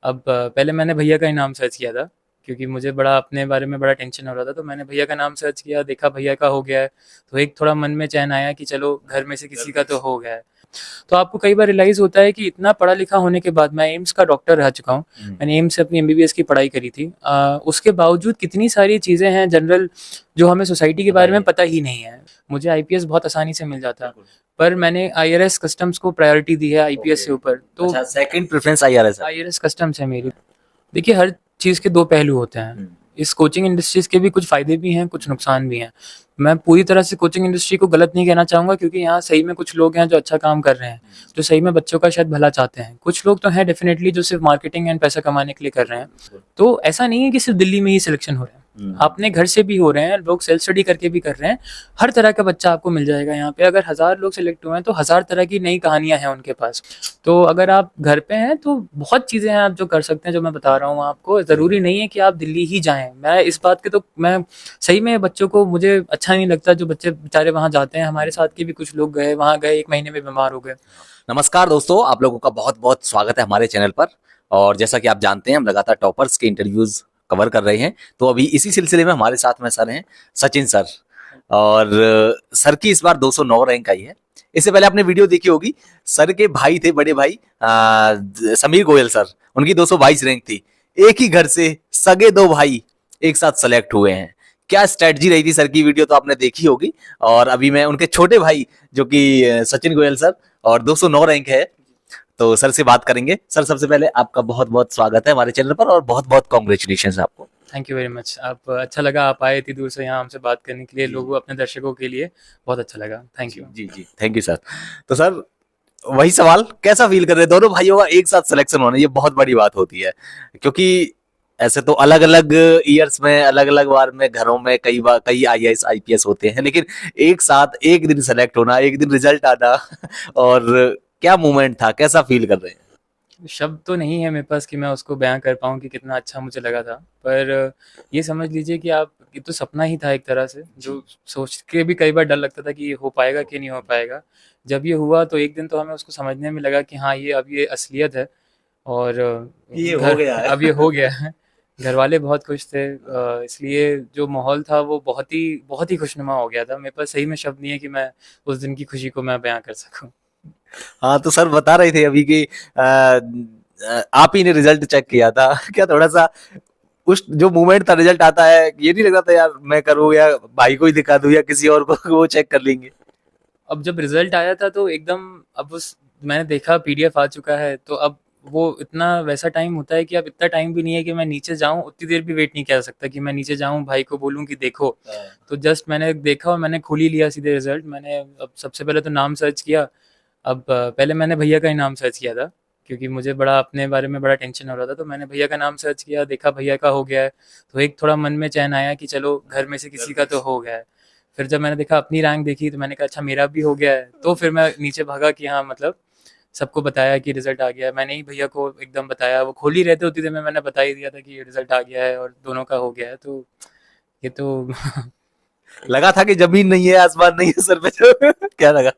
अब पहले मैंने भैया का ही नाम सर्च किया था, क्योंकि मुझे बड़ा अपने बारे में बड़ा टेंशन हो रहा था, तो मैंने भैया का नाम सर्च किया, देखा भैया का हो गया है, तो एक थोड़ा मन में चैन आया कि चलो घर में से किसी का तो हो गया है। तो आपको कई बार रियलाइज़ होता है कि इतना पढ़ा लिखा होने के बाद, मैं एम्स का डॉक्टर रह चुका हूँ, मैंने एम्स से अपनी एमबीबीएस की पढ़ाई करी थी। उसके बावजूद कितनी सारी चीज़ें हैं जनरल जो हमें सोसाइटी के बारे में पता ही नहीं है। मुझे आईपीएस बहुत आसानी से मिल जाता, पर मैंने आईआरएस कस्टम्स को प्रायोरिटी दी है आईपीएस से ऊपर। तो अच्छा, सेकंड प्रेफरेंस आईआरएस है। आईआरएस कस्टम्स है मेरी। देखिए, हर चीज़ के 2 पहलू होते हैं। इस कोचिंग इंडस्ट्रीज़ के भी कुछ फ़ायदे भी हैं, कुछ नुकसान भी हैं। मैं पूरी तरह से कोचिंग इंडस्ट्री को गलत नहीं कहना चाहूँगा, क्योंकि यहाँ सही में कुछ लोग हैं जो अच्छा काम कर रहे हैं, जो सही में बच्चों का शायद भला चाहते हैं। कुछ लोग तो हैं डेफ़िनेटली जो सिर्फ़ मार्केटिंग एंड पैसा कमाने के लिए कर रहे हैं। तो ऐसा नहीं है कि सिर्फ़ दिल्ली में ही सिलेक्शन हो रहे हैं। अपने घर से भी हो रहे हैं, लोग सेल्फ स्टडी करके भी कर रहे हैं। हर तरह का बच्चा आपको मिल जाएगा यहाँ पे। अगर 1000 लोग सिलेक्ट हुए हैं तो 1000 तरह की नई कहानियाँ हैं उनके पास। तो अगर आप घर पे हैं तो बहुत चीज़ें हैं आप जो कर सकते हैं, जो मैं बता रहा हूँ आपको। ज़रूरी नहीं है कि आप दिल्ली ही जाएँ। मैं इस बात के तो मैं सही में बच्चों को, मुझे अच्छा नहीं लगता जो बच्चे बेचारे वहाँ जाते हैं। हमारे साथ के भी कुछ लोग गए, वहाँ गए 1 महीने में बीमार हो गए। नमस्कार दोस्तों, आप लोगों का बहुत बहुत स्वागत है हमारे चैनल पर। और जैसा कि आप जानते हैं, हम लगातार टॉपर्स के इंटरव्यूज कवर कर रहे हैं। तो अभी इसी सिलसिले में हमारे साथ में सर हैं सचिन सर। और सर की इस बार 209 रैंक आई है। इससे पहले आपने वीडियो देखी होगी, सर के भाई थे, बड़े भाई समीर गोयल सर, उनकी 222 रैंक थी। एक ही घर से सगे 2 भाई एक साथ सेलेक्ट हुए हैं। क्या स्ट्रेटजी रही थी सर की, वीडियो तो आपने देखी होगी। और अभी मैं उनके छोटे भाई जो कि सचिन गोयल सर, और 209 रैंक है, तो सर से बात करेंगे। सर, सबसे पहले आपका बहुत बहुत स्वागत है हमारे चैनल पर, और बहुत बहुत कॉन्ग्रेचुलेशन आपको। Thank you very much. आप, अच्छा लगा आप आए इतनी दूर से यहाँ हमसे बात करने के लिए, लोगों अपने दर्शकों के लिए। बहुत अच्छा लगा, थैंक यू। जी जी, थैंक यू सर। तो सर, वही सवाल, कैसा फील कर रहे हैं दोनों भाइयों का एक साथ सिलेक्शन होना? ये बहुत बड़ी बात होती है, क्योंकि ऐसे तो अलग अलग ईयर्स में, अलग अलग बार में, घरों में कई बार कई आईएएस आईपीएस होते हैं, लेकिन एक साथ एक दिन सेलेक्ट होना, एक दिन रिजल्ट आना और क्या मोमेंट था, कैसा फील कर रहे हैं? शब्द तो नहीं है मेरे पास कि मैं उसको बयां कर पाऊँ कि कितना अच्छा मुझे लगा था, पर ये समझ लीजिए कि आप, ये तो सपना ही था एक तरह से, जो सोच के भी कई बार डर लगता था कि ये हो पाएगा कि नहीं हो पाएगा। जब ये हुआ तो एक दिन तो हमें उसको समझने में लगा कि हाँ, ये अब ये असलियत है। और ये हो घर गया है। अब ये हो गया है। घर वाले बहुत खुश थे, इसलिए जो माहौल था वो बहुत ही खुशनुमा हो गया था। मेरे पास सही में शब्द नहीं है कि मैं उस दिन की खुशी को मैं बयां कर सकूं। हाँ, तो सर बता रहे थे अभी कि आप ही ने रिजल्ट चेक किया था क्या? थोड़ा सा उस जो मूवमेंट था, रिजल्ट आता है, ये नहीं लगता था यार मैं करूँ या भाई को ही दिखा दूं या किसी और को वो चेक कर लेंगे? अब जब रिजल्ट आया था तो एकदम, अब उस मैंने देखा पीडीएफ आ चुका है, तो अब वो इतना वैसा टाइम होता है कि अब इतना टाइम भी नहीं है कि मैं नीचे जाऊं, उतनी देर भी वेट नहीं कर सकता कि मैं नीचे जाऊं भाई को बोलूं कि देखो। तो जस्ट मैंने देखा और मैंने खोल ही लिया सीधे रिजल्ट। मैंने अब सबसे पहले तो नाम सर्च किया। अब पहले मैंने भैया का ही नाम सर्च किया था, क्योंकि मुझे बड़ा अपने बारे में बड़ा टेंशन हो रहा था, तो मैंने भैया का नाम सर्च किया, देखा भैया का हो गया है, तो एक थोड़ा मन में चैन आया कि चलो घर में से किसी का तो हो गया है। फिर जब मैंने देखा अपनी रैंक देखी तो मैंने कहा अच्छा मेरा भी हो गया है, तो फिर मैं नीचे भागा कि हाँ, मतलब सबको बताया कि रिजल्ट आ गया है। मैंने ही भैया को एकदम बताया, वो खोल ही रहते उतनी देर में मैंने बता ही दिया था कि रिजल्ट आ गया है और दोनों का हो गया है। तो ये तो लगा था कि जमीन नहीं है, आसमान नहीं है सर पे तो क्या लगा?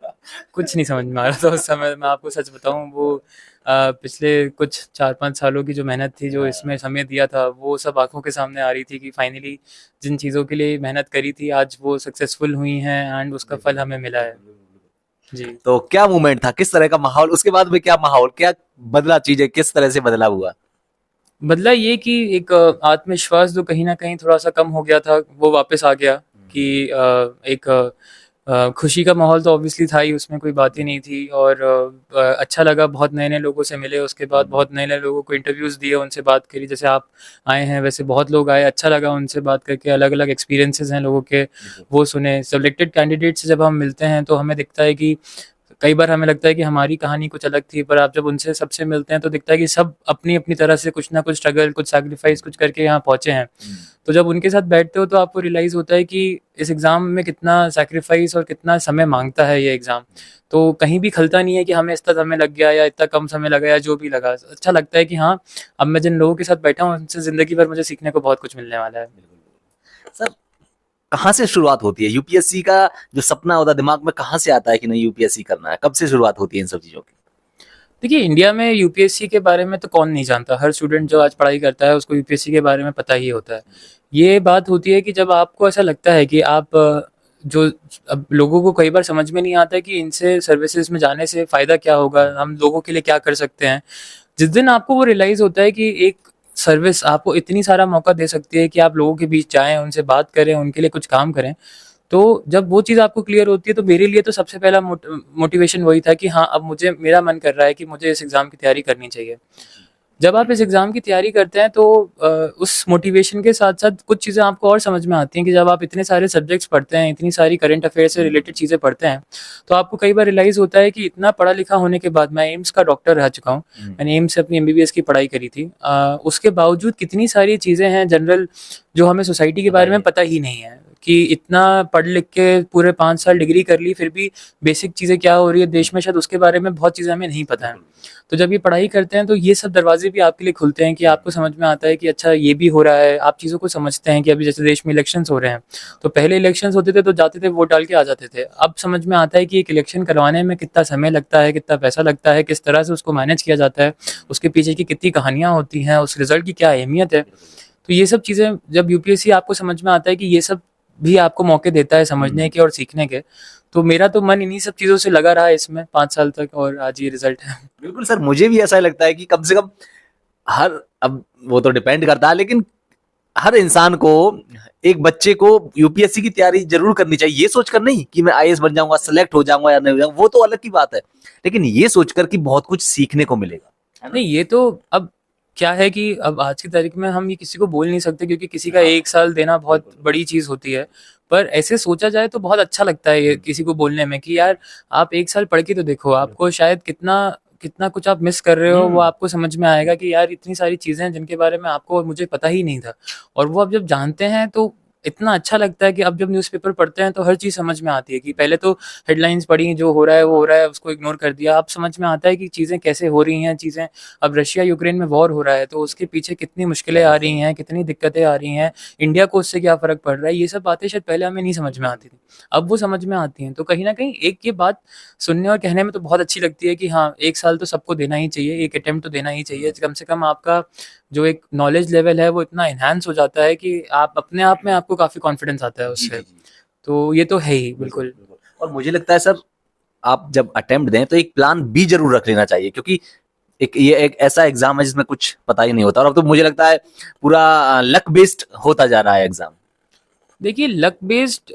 कुछ नहीं समझ में आ रहा था उस समय। मैं आपको सच बताऊं, वो पिछले कुछ 4-5 सालों की जो मेहनत थी, जो इसमें समय दिया था, वो सब आंखों के सामने आ रही थी कि फाइनली जिन चीज़ों के लिए मेहनत करी थी आज वो सक्सेसफुल हुई हैं एंड उसका फल हमें मिला है। जी। तो क्या मूवमेंट था, किस तरह का माहौल उसके बाद में, क्या माहौल, क्या बदला, चीजें किस तरह से बदला हुआ? बदला ये कि एक आत्मविश्वास जो कहीं न कहीं थोड़ा-सा कम हो गया था, वो वापस आ गया कि एक खुशी का माहौल तो ऑब्वियसली था ही, उसमें कोई बात ही नहीं थी। और अच्छा लगा, बहुत नए-नए लोगों से मिले, उसके बाद बहुत नए-नए लोगों को इंटरव्यूज़ दिए, उनसे बात करी। जैसे आप आए हैं, वैसे बहुत लोग आए, अच्छा लगा उनसे बात करके, अलग-अलग एक्सपीरियंसेस हैं लोगों के, वो सुने। सेलेक्टेड कैंडिडेट से जब हम मिलते हैं तो हमें दिखता है कि कई बार हमें लगता है कि हमारी कहानी कुछ अलग थी, पर आप जब उनसे सबसे मिलते हैं तो दिखता है कि सब अपनी-अपनी तरह से कुछ ना कुछ स्ट्रगल, कुछ सैक्रिफाइस कुछ करके यहाँ पहुँचे हैं। तो जब उनके साथ बैठते हो तो आपको रियलाइज़ होता है कि इस एग्ज़ाम में कितना सैक्रिफाइस और कितना समय माँगता है ये एग्ज़ाम। तो कहीं भी खलता नहीं है कि हमें इतना समय लग गया या इतना कम समय लगा या जो भी लगा। अच्छा लगता है कि हाँ, अब मैं जिन लोगों के साथ बैठा हूँ उनसे ज़िंदगी भर मुझे सीखने को बहुत कुछ मिलने वाला है। सर, कहाँ से शुरुआत होती है यूपीएससी का? जो सपना होता है दिमाग में, कहाँ से आता है कि नहीं यूपीएससी करना है? कब से शुरुआत होती है इन सब चीजों की? देखिए, इंडिया में यूपीएससी के बारे में तो कौन नहीं जानता, हर स्टूडेंट जो आज पढ़ाई करता है उसको यूपीएससी के बारे में पता ही होता है। ये बात होती है कि जब आपको ऐसा लगता है कि आप जो अब लोगों को कई बार समझ में नहीं आता कि इनसे सर्विसेज में जाने से फ़ायदा क्या होगा, हम लोगों के लिए क्या कर सकते हैं। जिस दिन आपको वो रियलाइज़ होता है कि एक सर्विस आपको इतनी सारा मौका दे सकती है कि आप लोगों के बीच जाएँ, उनसे बात करें, उनके लिए कुछ काम करें, तो जब वो चीज़ आपको क्लियर होती है तो मेरे लिए तो सबसे पहला मोटिवेशन वही था कि हाँ, अब मुझे मेरा मन कर रहा है कि मुझे इस एग्ज़ाम की तैयारी करनी चाहिए। जब आप इस एग्ज़ाम की तैयारी करते हैं तो उस मोटिवेशन के साथ-साथ कुछ चीज़ें आपको और समझ में आती हैं कि जब आप इतने सारे सब्जेक्ट्स पढ़ते हैं, इतनी सारी करंट अफ़ेयर से रिलेटेड चीज़ें पढ़ते हैं, तो आपको कई बार रियलाइज़ होता है कि इतना पढ़ा-लिखा होने के बाद, मैं एम्स का डॉक्टर रह चुका हूँ, मैंने एम्स से अपनी एमबीबीएस की पढ़ाई करी थी। उसके बावजूद कितनी सारी चीज़ें हैं जनरल जो हमें सोसाइटी के बारे में पता ही नहीं है, कि इतना पढ़ लिख के पूरे 5 साल डिग्री कर ली, फिर भी बेसिक चीज़ें क्या हो रही है देश में, शायद उसके बारे में बहुत चीज़ें हमें नहीं पता है। तो जब ये पढ़ाई करते हैं तो ये सब दरवाजे भी आपके लिए खुलते हैं कि आपको समझ में आता है कि अच्छा ये भी हो रहा है, आप चीज़ों को समझते हैं कि अभी जैसे देश में इलेक्शंस हो रहे हैं, तो पहले इलेक्शंस होते थे तो जाते थे वोट डाल के आ जाते थे। अब समझ में आता है कि एक इलेक्शन करवाने में कितना समय लगता है, कितना पैसा लगता है, किस तरह से उसको मैनेज किया जाता है, उसके पीछे की कितनी कहानियाँ होती हैं, उस रिज़ल्ट की क्या अहमियत है। तो ये सब चीज़ें जब यूपीएससी आपको समझ में आता है कि ये सब भी आपको मौके देता है समझने के और सीखने के, तो मेरा तो मन इन्हीं सब चीज़ों से लगा रहा इसमें 5 साल तक और आज ये रिज़ल्ट है। बिल्कुल सर, मुझे भी ऐसा लगता है कि कम से कम हर, अब वो तो डिपेंड करता है, लेकिन हर इंसान को, एक बच्चे को यूपीएससी की तैयारी जरूर करनी चाहिए। ये सोचकर नहीं कि मैं आईएएस बन जाऊंगा, सेलेक्ट हो जाऊंगा या नहीं हो जाऊंगा, वो तो अलग की बात है, लेकिन ये सोचकर कि बहुत कुछ सीखने को मिलेगा, है ना? नहीं, ये तो अब क्या है कि अब आज की तारीख में हम ये किसी को बोल नहीं सकते क्योंकि किसी का 1 साल देना बहुत बड़ी चीज़ होती है। पर ऐसे सोचा जाए तो बहुत अच्छा लगता है ये किसी को बोलने में कि यार आप 1 साल पढ़ के तो देखो, आपको शायद कितना कितना कुछ आप मिस कर रहे हो, वो आपको समझ में आएगा कि यार इतनी सारी चीज़ें हैं जिनके बारे में आपको और मुझे पता ही नहीं था। और वो आप जब जानते हैं तो इतना अच्छा लगता है कि अब जब न्यूज़पेपर पढ़ते हैं तो हर चीज़ समझ में आती है कि पहले तो हेडलाइंस पढ़ी, जो हो रहा है वो हो रहा है, उसको इग्नोर कर दिया। अब समझ में आता है कि चीज़ें कैसे हो रही हैं, चीज़ें अब रशिया यूक्रेन में वॉर हो रहा है तो उसके पीछे कितनी मुश्किलें आ रही हैं, कितनी दिक्कतें आ रही हैं, इंडिया को उससे क्या फ़र्क पड़ रहा है, ये सब बातें शायद पहले हमें नहीं समझ में आती थी। अब वो समझ में आती हैं, तो कहीं न कहीं एक ये बात सुनने और कहने में तो बहुत अच्छी लगती है कि हाँ, 1 साल तो सबको देना ही चाहिए, एक अटेम्प्ट तो देना ही चाहिए। कम से कम आपका जो एक नॉलेज लेवल है वो इतना एनहांस हो जाता है कि आप अपने आप में आपको काफ़ी कॉन्फिडेंस आता है उससे। तो ये तो है ही, बिल्कुल। और मुझे लगता है सर, आप जब अटेम्प्ट दें तो एक प्लान बी जरूर रख लेना चाहिए, क्योंकि ये एक ऐसा एग्जाम है जिसमें कुछ पता ही नहीं होता, और अब तो मुझे लगता है पूरा लक बेस्ड होता जा रहा है एग्जाम। देखिए, लक बेस्ड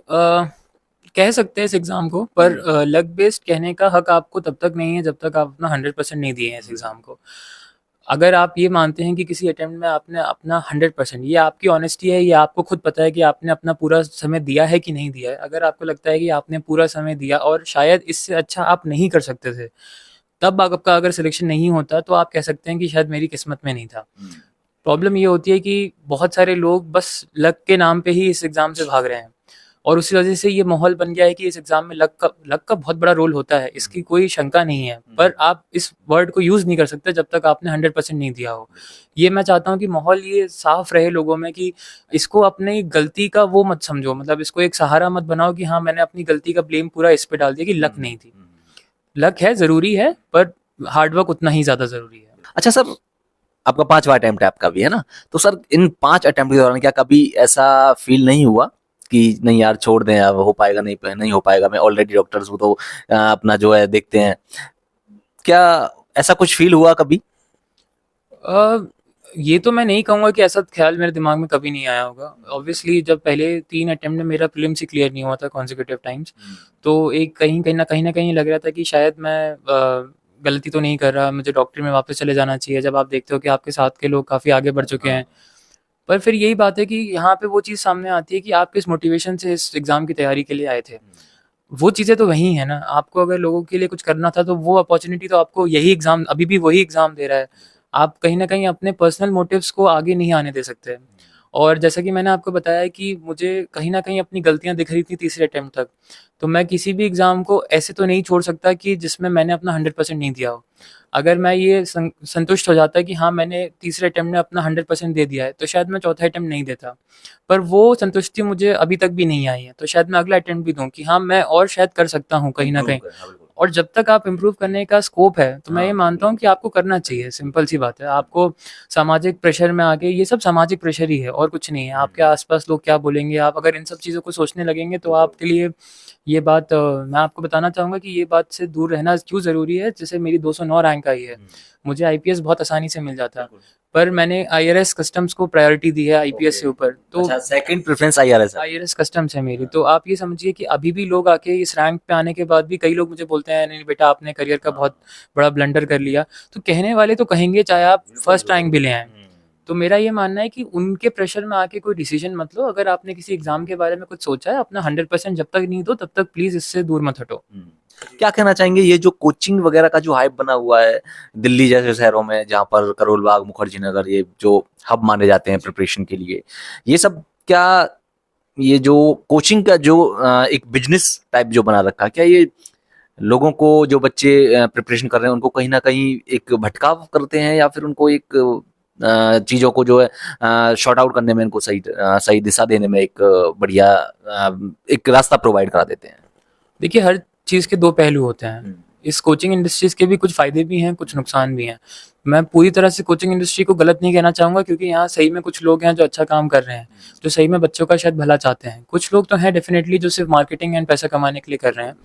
कह सकते हैं इस एग्ज़ाम को, पर लक बेस्ड कहने का हक आपको तब तक नहीं है जब तक आप अपना 100% नहीं दिए हैं इस एग्ज़ाम को। अगर आप ये मानते हैं कि किसी अटेम्प्ट में आपने अपना 100%, ये आपकी ऑनेस्टी है, ये आपको खुद पता है कि आपने अपना पूरा समय दिया है कि नहीं दिया है। अगर आपको लगता है कि आपने पूरा समय दिया और शायद इससे अच्छा आप नहीं कर सकते थे, तब आपका अगर सिलेक्शन नहीं होता तो आप कह सकते हैं कि शायद मेरी किस्मत में नहीं था। प्रॉब्लम ये होती है कि बहुत सारे लोग बस लक के नाम पे ही इस एग्ज़ाम से भाग रहे हैं और उसी वजह से ये माहौल बन गया है कि इस एग्ज़ाम में लक का बहुत बड़ा रोल होता है, इसकी कोई शंका नहीं है। पर आप इस वर्ड को यूज़ नहीं कर सकते जब तक आपने 100% नहीं दिया हो। ये मैं चाहता हूँ कि माहौल ये साफ रहे लोगों में कि इसको अपनी गलती का वो मत समझो, मतलब इसको एक सहारा मत बनाओ कि हाँ, मैंने अपनी गलती का ब्लेम पूरा इस पे डाल दिया कि लक नहीं थी। लक है, ज़रूरी है, पर हार्ड वर्क उतना ही ज़्यादा ज़रूरी है। अच्छा सर, आपका 5वां अटेम्प्ट है आपका भी, है ना? तो सर, इन 5 अटेम्प्ट के दौरान क्या कभी ऐसा फील नहीं हुआ कि नहीं यार छोड़ दें, अब हो पाएगा नहीं हो पाएगा, मैं ऑलरेडी डॉक्टर्स हूँ तो अपना जो है देखते हैं, क्या ऐसा कुछ फील हुआ कभी? अ, ये तो मैं नहीं कहूँगा कि ऐसा ख्याल मेरे दिमाग में कभी नहीं आया होगा। ऑब्वियसली जब पहले 3 अटेम्प्ट में मेरा प्रीलिम्स ही क्लियर नहीं हुआ था कॉन्सेक्यूटिव टाइम्स, तो एक कहीं न कहीं लग रहा था कि शायद मैं गलती तो नहीं कर रहा, मुझे डॉक्टरी में वापस चले जाना चाहिए। जब आप देखते हो कि आपके साथ के लोग काफ़ी आगे बढ़ चुके हैं। पर फिर यही बात है कि यहाँ पे वो चीज़ सामने आती है कि आप किस मोटिवेशन से इस एग्ज़ाम की तैयारी के लिए आए थे। वो चीज़ें तो वही हैं ना, आपको अगर लोगों के लिए कुछ करना था तो वो अपॉर्च्युनिटी तो आपको यही एग्ज़ाम अभी भी वही एग्ज़ाम दे रहा है। आप कहीं न कहीं अपने पर्सनल मोटिव्स को आगे नहीं आने दे सकते। और जैसा कि मैंने आपको बताया कि मुझे कहीं न कहीं अपनी गलतियाँ दिख रही थी तीसरे अटेम्प्ट तक। तो मैं किसी भी एग्ज़ाम को ऐसे तो नहीं छोड़ सकता कि जिसमें मैंने अपना 100% नहीं दिया हो। अगर मैं ये संतुष्ट हो जाता कि हाँ, मैंने तीसरे अटेम्प्ट में अपना 100% दे दिया है, तो शायद मैं चौथा अटेम्प्ट नहीं देता। पर वो संतुष्टि मुझे अभी तक भी नहीं आई है, तो शायद मैं अगला अटेम्प्ट भी दूँ कि हाँ, मैं और शायद कर सकता हूँ कहीं न कहीं। और जब तक आप इम्प्रूव करने का स्कोप है तो मैं ये मानता हूँ कि आपको करना चाहिए। सिंपल सी बात है। आपको सामाजिक प्रेशर में आके, ये सब सामाजिक प्रेशर ही है और कुछ नहीं है। आपके आसपास लोग क्या बोलेंगे, आप अगर इन सब चीज़ों को सोचने लगेंगे तो आपके लिए ये बात मैं आपको बताना चाहूँगा कि ये बात से दूर रहना क्यों ज़रूरी है। जैसे मेरी 209 रैंक आई है, मुझे आईपीएस बहुत आसानी से मिल जाता, पर मैंने आईआरएस कस्टम्स को प्रायोरिटी दी है आईपीएस से ऊपर। तो अच्छा, सेकंड प्रेफरेंस आईआरएस है। आईआरएस कस्टम्स है मेरी। तो आप ये समझिए कि अभी भी लोग आके इस रैंक पे आने के बाद भी कई लोग मुझे बोलते हैं, नहीं बेटा आपने करियर का बहुत बड़ा ब्लंडर कर लिया। तो कहने वाले तो कहेंगे चाहे आप फर्स्ट रैंक भी ले आए। तो मेरा ये मानना है कि उनके प्रेशर में आके कोई डिसीजन मत लो। अगर आपने किसी एग्जाम के बारे में कुछ सोचा है, अपना 100% जब तक नहीं दो तब तक प्लीज इससे दूर मत हटो। क्या कहना चाहेंगे, ये जो कोचिंग वगैरह का जो हाइप बना हुआ है दिल्ली जैसे शहरों में, जहाँ पर करोल बाग, मुखर्जी नगर, ये जो हब माने जाते हैं प्रिपरेशन के लिए, ये सब क्या, ये जो कोचिंग का जो एक बिजनेस टाइप जो बना रखा, क्या ये लोगों को, जो बच्चे प्रिपरेशन कर रहे हैं, उनको कहीं ना कहीं एक भटकाव करते हैं, या फिर उनको एक चीजों को जो है शॉर्ट आउट करने में, इनको सही दिशा देने में एक बढ़िया एक रास्ता प्रोवाइड करा देते हैं? देखिए, हर चीज़ के दो पहलू होते हैं। इस कोचिंग इंडस्ट्रीज के भी कुछ फायदे भी हैं, कुछ नुकसान भी हैं। मैं पूरी तरह से कोचिंग इंडस्ट्री को गलत नहीं कहना चाहूँगा, क्योंकि यहाँ सही में कुछ लोग हैं जो अच्छा काम कर रहे हैं, जो सही में बच्चों का शायद भला चाहते हैं। कुछ लोग तो हैं डेफिनेटली जो सिर्फ मार्केटिंग एंड पैसा कमाने के लिए कर रहे हैं।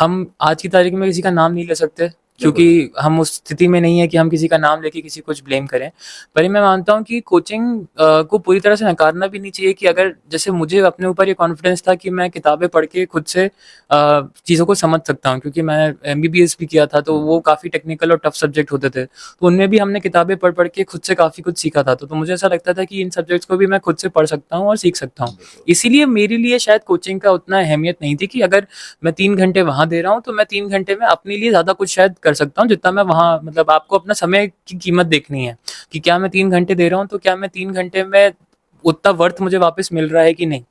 हम आज की तारीख में किसी का नाम नहीं ले सकते, क्योंकि हम उस स्थिति में नहीं है कि हम किसी का नाम लेके किसी को कुछ ब्लेम करें। पर मैं मानता हूँ कि कोचिंग को पूरी तरह से नकारना भी नहीं चाहिए। कि अगर जैसे मुझे अपने ऊपर ये कॉन्फिडेंस था कि मैं किताबें पढ़ के खुद से चीज़ों को समझ सकता हूँ, क्योंकि मैं एमबीबीएस भी किया था, तो वो काफ़ी टेक्निकल और टफ सब्जेक्ट होते थे। तो उनमें भी हमने किताबें पढ़ पढ़ के खुद से काफ़ी कुछ सीखा था। तो मुझे ऐसा लगता था कि इन सब्जेक्ट्स को भी मैं खुद से पढ़ सकता हूँ और सीख सकता हूँ। इसीलिए मेरे लिए शायद कोचिंग का उतना अहमियत नहीं थी कि अगर मैं 3 घंटे वहाँ दे रहा हूँ तो मैं 3 घंटे में अपने लिए ज़्यादा कुछ शायद कर सकता हूँ जितना मैं वहाँ, मतलब आपको अपना समय की कीमत देखनी है कि क्या मैं 3 घंटे दे रहा हूँ तो क्या मैं 3 घंटे में उतना वर्थ मुझे वापस मिल रहा है कि नहीं।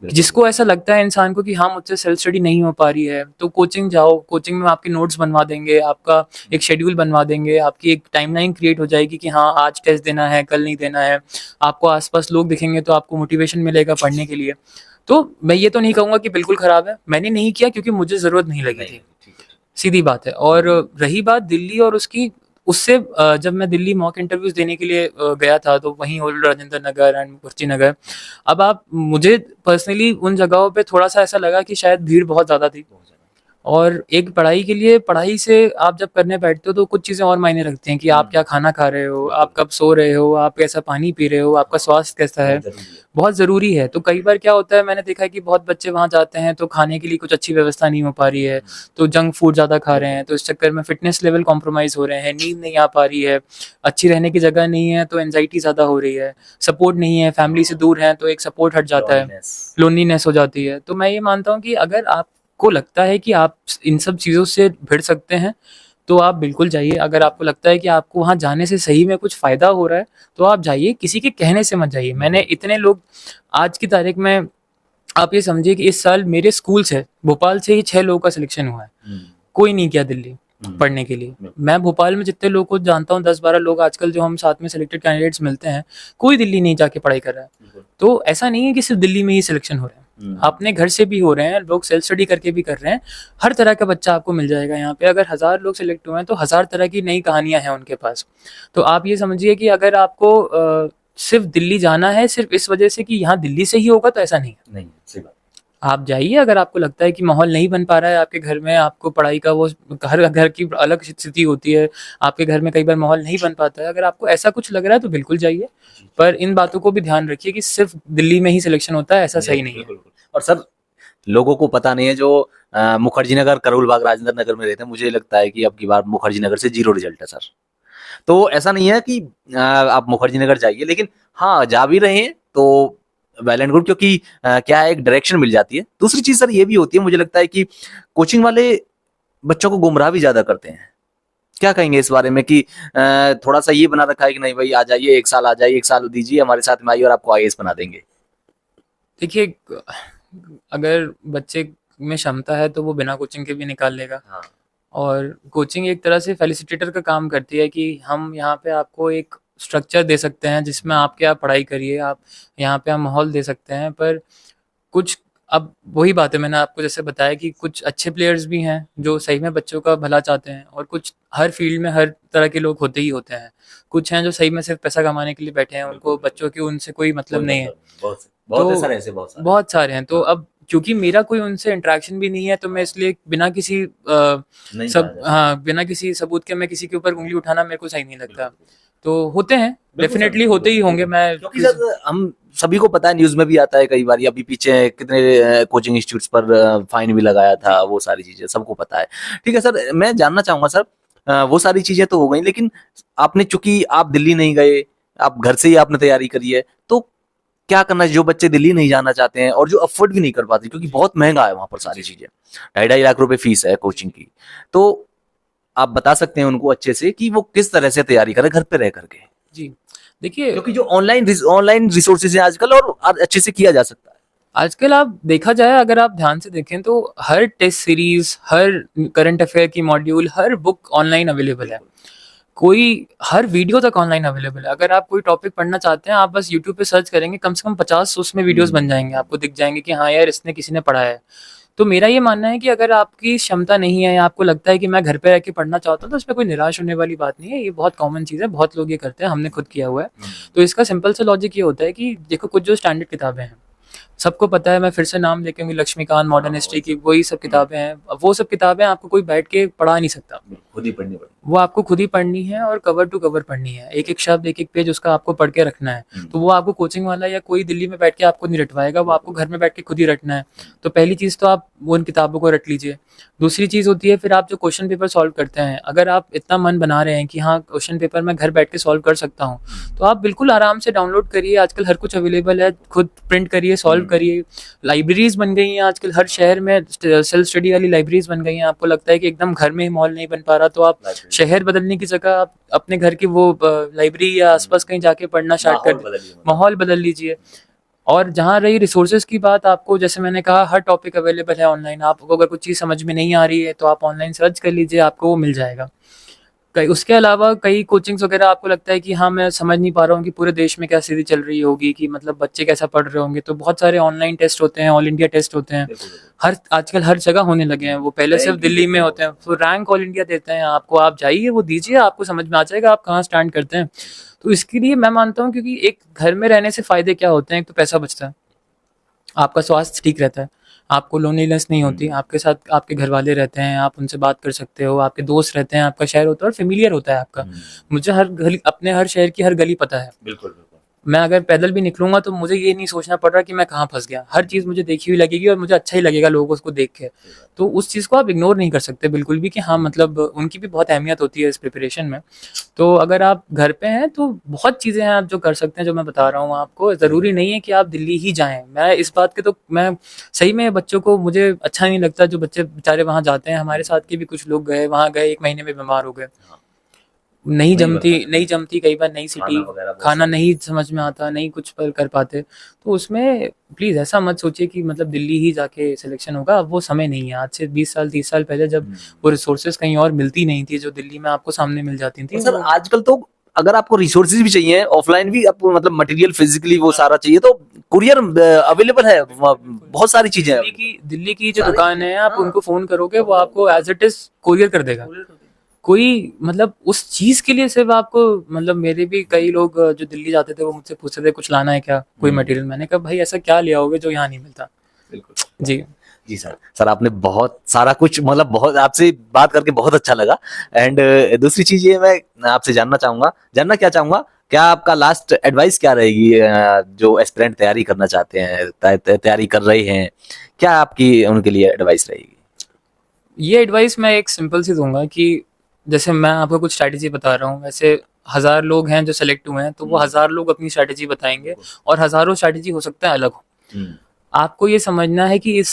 जिसको ऐसा लगता है इंसान को कि हाँ मुझसे सेल्फ स्टडी नहीं हो पा रही है, तो कोचिंग जाओ। कोचिंग में आपके नोट्स बनवा देंगे, आपका एक शेड्यूल बनवा देंगे, आपकी एक टाइमलाइन क्रिएट हो जाएगी कि हाँ आज टेस्ट देना है, कल नहीं देना है। आपको आसपास लोग दिखेंगे तो आपको मोटिवेशन मिलेगा पढ़ने के लिए। तो मैं ये तो नहीं कहूँगा कि बिल्कुल ख़राब है, मैंने नहीं किया क्योंकि मुझे ज़रूरत नहीं लगी थी, सीधी बात है। और रही बात दिल्ली और उसकी, उससे जब मैं दिल्ली मॉक इंटरव्यूज देने के लिए गया था तो वहीं ओल्ड राजेंद्र नगर एंड मुखर्जी नगर, अब आप, मुझे पर्सनली उन जगहों पे थोड़ा सा ऐसा लगा कि शायद भीड़ बहुत ज़्यादा थी। और एक पढ़ाई के लिए, पढ़ाई से आप जब करने बैठते हो तो कुछ चीज़ें और मायने रखती हैं कि आप क्या खाना खा रहे हो, आप कब सो रहे हो, आप कैसा पानी पी रहे हो, आपका स्वास्थ्य कैसा है, बहुत ज़रूरी है। तो कई बार क्या होता है, मैंने देखा है कि बहुत बच्चे वहाँ जाते हैं तो खाने के लिए कुछ अच्छी व्यवस्था नहीं हो पा रही है, तो जंक फूड ज़्यादा खा रहे हैं, तो इस चक्कर में फिटनेस लेवल कॉम्प्रोमाइज़ हो रहे हैं, नींद नहीं आ पा रही है, अच्छी रहने की जगह नहीं है तो एंजाइटी ज़्यादा हो रही है, सपोर्ट नहीं है, फैमिली से दूर हैं तो एक सपोर्ट हट जाता है, लोनलीनेस हो जाती है। तो मैं ये मानता हूँ कि अगर आपको लगता है कि आप इन सब चीज़ों से भिड़ सकते हैं तो आप बिल्कुल जाइए। अगर आपको लगता है कि आपको वहाँ जाने से सही में कुछ फ़ायदा हो रहा है तो आप जाइए, किसी के कहने से मत जाइए। मैंने इतने लोग, आज की तारीख में आप ये समझिए कि इस साल मेरे स्कूल से, भोपाल से ही 6 लोगों का सिलेक्शन हुआ है। कोई नहीं गया दिल्ली पढ़ने के लिए। मैं भोपाल में जितने लोगों को जानता हूँ, 10-12 लोग आजकल जो हम साथ में सिलेक्टेड कैंडिडेट्स मिलते हैं, कोई दिल्ली नहीं जाके पढ़ाई कर रहा है। तो ऐसा नहीं है कि सिर्फ दिल्ली में ही सिलेक्शन हो रहे हैं, अपने घर से भी हो रहे हैं, लोग सेल्फ स्टडी करके भी कर रहे हैं। हर तरह का बच्चा आपको मिल जाएगा यहाँ पे। अगर 1000 लोग सिलेक्ट हुए हैं तो 1000 तरह की नई कहानियां हैं उनके पास। तो आप ये समझिए कि अगर आपको सिर्फ दिल्ली जाना है सिर्फ इस वजह से कि यहाँ दिल्ली से ही होगा, तो ऐसा नहीं है। नहीं, सही बात। आप जाइए, अगर आपको लगता है कि माहौल नहीं बन पा रहा है आपके घर में, आपको पढ़ाई का, वो हर घर की अलग स्थिति होती है, आपके घर में कई बार माहौल नहीं बन पाता है, अगर आपको ऐसा कुछ लग रहा है तो बिल्कुल जाइए। पर इन बातों को भी ध्यान रखिए कि सिर्फ दिल्ली में ही सिलेक्शन होता है, ऐसा सही नहीं है। और सर, लोगों को पता नहीं है जो मुखर्जी नगर, करोल बाग, राजेंद्र नगर में रहते हैं, मुझे लगता है कि अब की बार मुखर्जी नगर से 0 रिजल्ट है सर। तो ऐसा नहीं है कि आप मुखर्जी नगर जाइए, लेकिन हाँ जा भी रहे हैं तो वेल एंड गुड, क्योंकि क्या है, एक डायरेक्शन मिल जाती है। दूसरी चीज सर ये भी होती है, मुझे लगता है कि कोचिंग वाले बच्चों को गुमराह भी ज्यादा करते हैं। क्या कहेंगे इस बारे में कि थोड़ा सा ये बना रखा है कि नहीं भाई आ जाइए, 1 साल आ जाइए, 1 साल दीजिए हमारे साथ में आइए और आपको आईएएस बना देंगे? देखिए, अगर बच्चे में क्षमता है तो वो बिना कोचिंग के भी निकाल लेगा। हाँ। और कोचिंग एक तरह से फैसिलिटेटर का काम करती है कि हम यहाँ पे आपको एक स्ट्रक्चर दे सकते हैं जिसमें आप क्या पढ़ाई करिए, आप यहाँ पे हम माहौल दे सकते हैं। पर कुछ अब वही बात है, मैंने आपको जैसे बताया कि कुछ अच्छे प्लेयर्स भी हैं जो सही में बच्चों का भला चाहते हैं, और कुछ हर फील्ड में हर तरह के लोग होते ही होते हैं। कुछ हैं जो सही में सिर्फ पैसा कमाने के लिए बैठे हैं, उनको बच्चों की उनसे कोई मतलब नहीं है। बहुत तो सारे ऐसे बहुत सारे बहुत सारे हैं। तो अब क्योंकि मेरा कोई उनसे इंटरेक्शन भी नहीं है, तो मैं इसलिए बिना किसी नहीं कहा सब जा सकता। हाँ, बिना किसी सबूत के मैं किसी के ऊपर उंगली उठाना मेरे को सही नहीं लगता। तो होते हैं, बिल्कुल सर, डेफिनेटली बिल्कुल, होते ही होंगे। मैं क्योंकि सर हम सभी को पता है, न्यूज में भी आता है कई बार, अभी पीछे कितने कोचिंग इंस्टीट्यूट्स पर फाइन भी लगाया था, वो सारी चीजें सबको पता है। ठीक है सर, मैं जानना चाहूंगा सर, वो सारी चीजें तो हो गई, लेकिन आपने, चूंकि आप दिल्ली नहीं गए, आप घर से ही आपने तैयारी करी है, तो क्या करना है जो बच्चे दिल्ली नहीं जाना चाहते हैं और जो अफोर्ड भी नहीं कर पाते, क्योंकि बहुत महंगा है वहां पर सारी चीजें, 2.5 लाख रुपए फीस है कोचिंग की, तो आप बता सकते हैं उनको अच्छे से कि वो किस तरह से तैयारी करें घर पे रह करके, जी, देखिए क्योंकि जो ऑनलाइन रिसोर्सेज है आजकल, और अच्छे से किया जा सकता है। आजकल आप देखा जाए, अगर आप ध्यान से देखें तो हर टेस्ट सीरीज, हर करंट अफेयर की मॉड्यूल, हर बुक ऑनलाइन अवेलेबल है। कोई हर वीडियो तक ऑनलाइन अवेलेबल है। अगर आप कोई टॉपिक पढ़ना चाहते हैं, आप बस यूट्यूब पे सर्च करेंगे, कम से कम 50 उसमें वीडियोस बन जाएंगे, आपको दिख जाएंगे कि हाँ यार, इसने किसी ने पढ़ा है। तो मेरा ये मानना है कि अगर आपकी क्षमता नहीं है, या आपको लगता है कि मैं घर पे रह के पढ़ना चाहता हूँ, तो उसमें कोई निराश होने वाली बात नहीं है। ये बहुत कॉमन चीज़ है, बहुत लोग ये करते हैं, हमने खुद किया हुआ है। तो इसका सिंपल सा लॉजिक ये होता है कि देखो, कुछ जो स्टैंडर्ड किताबें हैं, सबको पता है, मैं फिर से नाम लेके, लक्ष्मीकांत, मॉडर्न हिस्ट्री की वही सब किताबें हैं। अब वो सब किताबें आपको कोई बैठ के पढ़ा नहीं सकता, खुद ही पढ़नी पड़ेगी। वो आपको खुद ही पढ़नी है, और कवर टू कवर पढ़नी है। एक एक शब्द, एक एक पेज उसका आपको पढ़ के रखना है। तो वो आपको कोचिंग वाला या कोई दिल्ली में बैठ के आपको नहीं रटवाएगा, वो आपको घर में बैठ के खुद ही रटना है। तो पहली चीज़ तो आप वो उन किताबों को रट लीजिए। दूसरी चीज़ होती है फिर आप जो क्वेश्चन पेपर सॉल्व करते हैं, अगर आप इतना मन बना रहे हैं कि हाँ, क्वेश्चन पेपर मैं घर बैठ के सॉल्व कर सकता हूँ, तो आप बिल्कुल आराम से डाउनलोड करिए। आजकल हर कुछ अवेलेबल है, खुद प्रिंट करिए, सॉल्व करिए। लाइब्रेरीज बन गई हैं आजकल, हर शहर में सेल्फ स्टडी वाली लाइब्रेरीज बन गई हैं। आपको लगता है कि एकदम घर में ही मॉल नहीं बन पा रहा, तो आप शहर बदलने की जगह आप अपने घर की वो लाइब्रेरी या आसपास कहीं जाके पढ़ना स्टार्ट कर, माहौल बदल लीजिए। और जहाँ रही रिसोर्सेज की बात, आपको जैसे मैंने कहा, हर टॉपिक अवेलेबल है ऑनलाइन। आपको अगर कुछ चीज़ समझ में नहीं आ रही है, तो आप ऑनलाइन सर्च कर लीजिए, आपको वो मिल जाएगा। कई उसके अलावा कई कोचिंग्स वगैरह, आपको लगता है कि हाँ, मैं समझ नहीं पा रहा हूँ कि पूरे देश में क्या स्थिति चल रही होगी, कि मतलब बच्चे कैसा पढ़ रहे होंगे, तो बहुत सारे ऑनलाइन टेस्ट होते हैं, ऑल इंडिया टेस्ट होते हैं, हर आजकल हर जगह होने लगे हैं। वो पहले सिर्फ दिल्ली में होते हैं, तो रैंक ऑल इंडिया देते हैं आपको, आप जाइए, वो दीजिए, आपको समझ में आ जाएगा आप कहाँ स्टैंड करते हैं। तो इसके लिए मैं मानता हूँ, क्योंकि एक घर में रहने से फ़ायदे क्या होते हैं, एक तो पैसा बचता है, आपका स्वास्थ्य ठीक रहता है, आपको लोनलीनेस नहीं होती, आपके साथ आपके घर वाले रहते हैं, आप उनसे बात कर सकते हो, आपके दोस्त रहते हैं, आपका शहर होता है और फेमिलियर होता है आपका। मुझे हर गली, अपने हर शहर की हर गली पता है। बिल्कुल बिल्कुल। मैं अगर पैदल भी निकलूंगा, तो मुझे ये नहीं सोचना पड़ रहा कि मैं कहाँ फंस गया। हर चीज़ मुझे देखी हुई लगेगी, और मुझे अच्छा ही लगेगा लोगों को उसको देख के। तो उस चीज़ को आप इग्नोर नहीं कर सकते बिल्कुल भी, कि हाँ, मतलब उनकी भी बहुत अहमियत होती है इस प्रिपरेशन में। तो अगर आप घर पे हैं, तो बहुत चीज़ें हैं आप जो कर सकते हैं, जो मैं बता रहा हूँ आपको। ज़रूरी नहीं है कि आप दिल्ली ही जाएं। मैं इस बात के, तो मैं सही में बच्चों को, मुझे अच्छा नहीं लगता जो बच्चे बेचारे वहाँ जाते हैं। हमारे साथ के भी कुछ लोग गए, वहाँ गए, 1 महीने में बीमार हो गए, नहीं जमती कई बार नई सिटी, खाना नहीं समझ में आता, नहीं कुछ पर कर पाते। तो उसमें प्लीज़ ऐसा मत सोचिए कि मतलब दिल्ली ही जाके सिलेक्शन होगा। अब वो समय नहीं है। आज से 20 साल 30 साल पहले, जब वो रिसोर्सेज कहीं और मिलती नहीं थी, जो दिल्ली में आपको सामने मिल जाती थी। सर आजकल तो अगर आपको रिसोर्सेज भी चाहिए, ऑफलाइन भी आपको, मतलब मटेरियल फिजिकली वो सारा चाहिए, तो कुरियर अवेलेबल है, बहुत सारी चीजें हैं। दिल्ली की जो दुकान है, आप उनको फ़ोन करोगे, वो आपको एज इट इज़ कुरियर कर देगा। कोई मतलब उस चीज़ के लिए सिर्फ आपको, मतलब मेरे भी कई लोग जो दिल्ली जाते थे, वो मुझसे पूछते थे कुछ लाना है क्या, कोई मटेरियल। मैंने कहा भाई, ऐसा क्या ले आओगे जो यहाँ नहीं मिलता। बिल्कुल जी जी सर आपने बहुत सारा कुछ, मतलब बहुत, आपसे बात करके बहुत अच्छा लगा। एंड दूसरी चीज ये मैं आपसे जानना क्या चाहूंगा, क्या आपका लास्ट एडवाइस क्या रहेगी, जो एस्पिरेंट तैयारी करना चाहते हैं, तैयारी कर रहे हैं, क्या आपकी उनके लिए एडवाइस रहेगी? ये एडवाइस मैं एक सिंपल सी दूंगा कि जैसे मैं आपको कुछ स्ट्रैटेजी बता रहा हूँ, वैसे 1000 लोग हैं जो सेलेक्ट हुए हैं, तो वो 1000 लोग अपनी स्ट्रैटेजी बताएंगे, और हज़ारों स्ट्रैटेजी हो सकता है अलग हो। आपको ये समझना है कि इस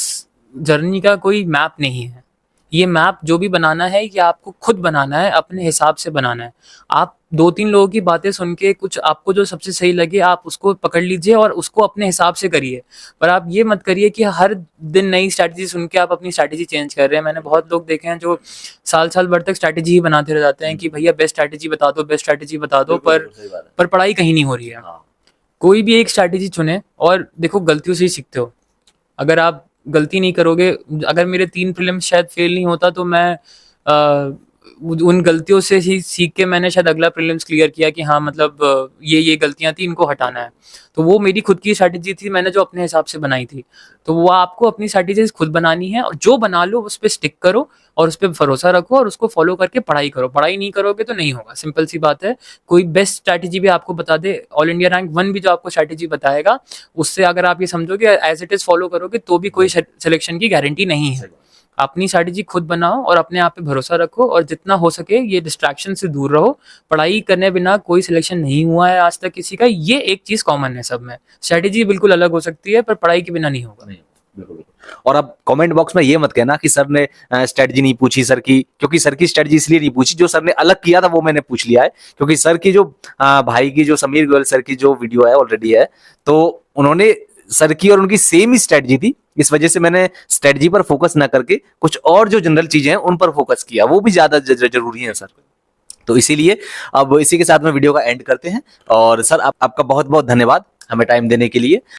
जर्नी का कोई मैप नहीं है। ये मैप जो भी बनाना है, ये आपको खुद बनाना है, अपने हिसाब से बनाना है। आप 2-3 लोगों की बातें सुन के, कुछ आपको जो सबसे सही लगे, आप उसको पकड़ लीजिए और उसको अपने हिसाब से करिए। पर आप ये मत करिए कि हर दिन नई स्ट्रैटेजी सुन के आप अपनी स्ट्रैटेजी चेंज कर रहे हैं। मैंने बहुत लोग देखे हैं जो साल भर तक स्ट्रैटेजी ही बनाते रह जाते हैं कि भैया बेस्ट स्ट्रैटेजी बता दो, बेस्ट स्ट्रैटेजी बता दो, पर पढ़ाई कहीं नहीं हो रही है। कोई भी एक स्ट्रैटेजी चुने, और देखो, गलतियों से ही सीखते हो। अगर आप गलती नहीं करोगे, अगर मेरे 3 प्रीलिम्स शायद फेल नहीं होता तो मैं उन गलतियों से ही सीख के मैंने शायद अगला प्रीलिम्स क्लियर किया कि हाँ मतलब ये गलतियां थी, इनको हटाना है। तो वो मेरी खुद की स्ट्रैटेजी थी, मैंने जो अपने हिसाब से बनाई थी। तो वो आपको अपनी स्ट्रैटेजी खुद बनानी है, और जो बना लो उस पर स्टिक करो और उस पर भरोसा रखो और उसको फॉलो करके पढ़ाई करो। पढ़ाई नहीं करोगे तो नहीं होगा, सिंपल सी बात है। कोई बेस्ट स्ट्रैटेजी भी आपको बता दे, ऑल इंडिया रैंक 1 भी जो आपको स्ट्रैटेजी बताएगा, उससे अगर आप ये समझोगे एज इट इज फॉलो करोगे तो भी कोई सिलेक्शन की गारंटी नहीं है। अपनी स्ट्रैटेजी खुद बनाओ और अपने आप पे भरोसा रखो, और जितना हो सके ये डिस्ट्रैक्शन से दूर रहो। पढ़ाई करने बिना कोई सिलेक्शन नहीं हुआ है आज तक किसी का, ये एक चीज कॉमन है सब में। स्ट्रैटेजी बिल्कुल अलग हो सकती है पर पढ़ाई के बिना नहीं होगा। बिल्कुल। और अब कमेंट बॉक्स में ये मत कहना कि सर ने स्ट्रेटजी नहीं पूछी सर की, क्योंकि सर की स्ट्रेटजी इसलिए नहीं पूछी, जो सर ने अलग किया था वो मैंने पूछ लिया है। क्योंकि सर की जो भाई की जो समीर गोयल सर की जो वीडियो है ऑलरेडी है, तो उन्होंने सर की और उनकी सेम ही स्ट्रेटजी थी। इस वजह से मैंने स्ट्रेटजी पर फोकस ना करके कुछ और जो जनरल चीजें हैं उन पर फोकस किया, वो भी ज्यादा जरूरी है सर। तो इसीलिए अब इसी के साथ में वीडियो का एंड करते हैं। और सर आपका बहुत बहुत धन्यवाद हमें टाइम देने के लिए।